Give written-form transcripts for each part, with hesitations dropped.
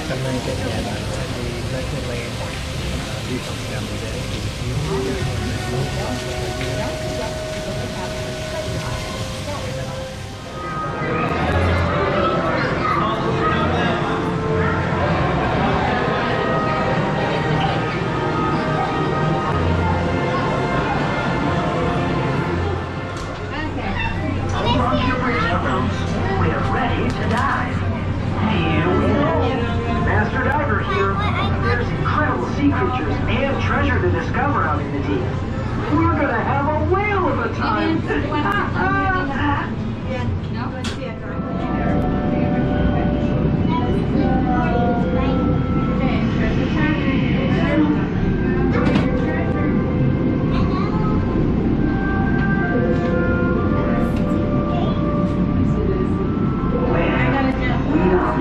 Hôm nay cả nhà bạn sẽ đi LegoLand, đi vòng vòng để tìm kiếm những We're ready to dive. Here we go. Master Diver here. There's incredible sea creatures and treasure to discover out in the deep. We're gonna have a whale of a time.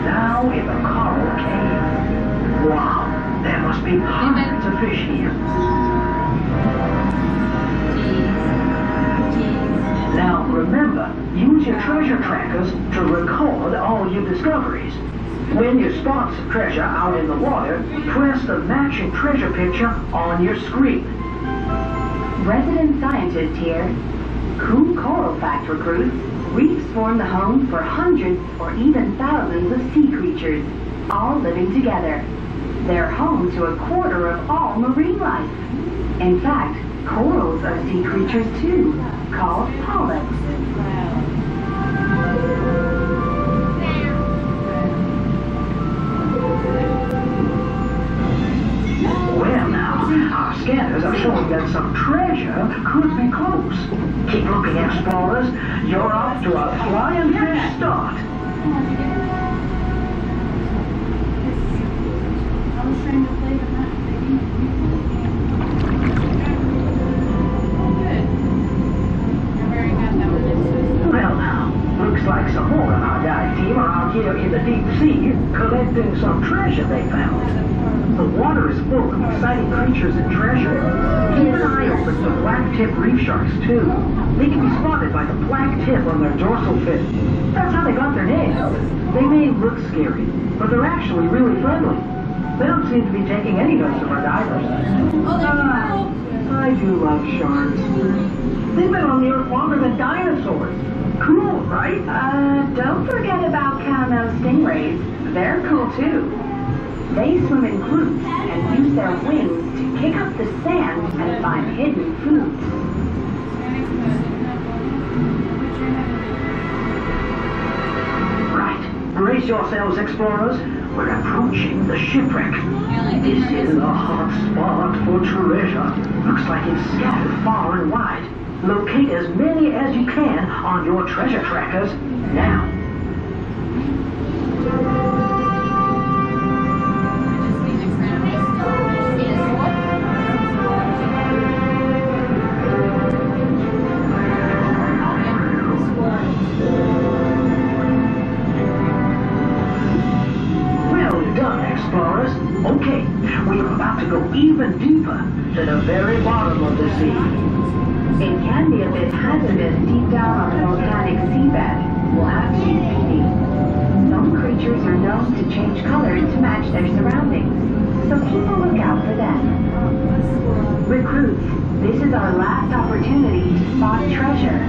Now in the coral cave. Wow, there must be hundreds of fish here. Now remember, use your treasure trackers to record all your discoveries. When you spot some treasure out in the water, press the matching treasure picture on your screen. Resident scientist here. Cool coral fact, recruits. Reefs form the home for hundreds or even thousands of sea creatures, all living together. They're home to a quarter of all marine life. In fact, corals are sea creatures too, called polyps. Well now, our scanners are showing that some treasure could be close. Keep looking, explorers. You're off to a flying fish start. Well now, looks like some more of our dive team are out here in the deep sea collecting some treasure they found. The water is full of exciting creatures and treasure. Keep an eye open for black-tip reef sharks, too. They can be spotted by the black tip on their dorsal fin. That's how they got their name. They may look scary, but they're actually really friendly. They don't seem to be taking any notice of our divers. I do love sharks. They've been on the earth longer than dinosaurs. Cool, right? Don't forget about cow-nosed stingrays. They're cool too. They swim in groups and use their wings to kick up the sand and find hidden foods. Right. Brace yourselves, explorers. We're approaching the shipwreck. This is a hot spot for treasure. Looks like it's scattered far and wide. Locate as many as you can on your treasure trackers now. Explorers. Okay, we're about to go even deeper to the very bottom of the sea. It can be a bit hazardous deep down on the volcanic seabed. We'll have to be speedy. Some creatures are known to change color to match their surroundings, so keep a lookout for them. Recruits, this is our last opportunity to spot treasure.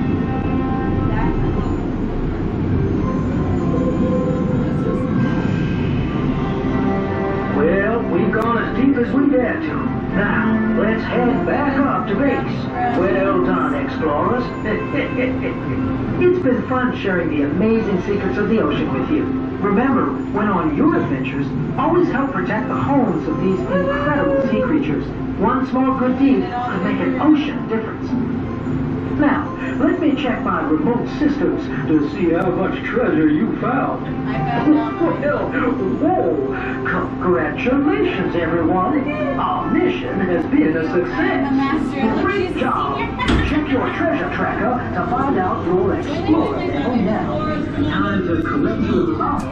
Well, we've gone as deep as we dare to. Now, let's head back up to base. Well done, explorers. It's been fun sharing the amazing secrets of the ocean with you. Remember, when on your adventures, always help protect the homes of these incredible sea creatures. One small good deed could make an ocean difference. Now, let me check my remote systems to see how much treasure you found. Well, whoa! Congratulations, everyone! Our mission has been a success. Great job! Check your treasure tracker to find out your explorer level now. Time to collect your belongings.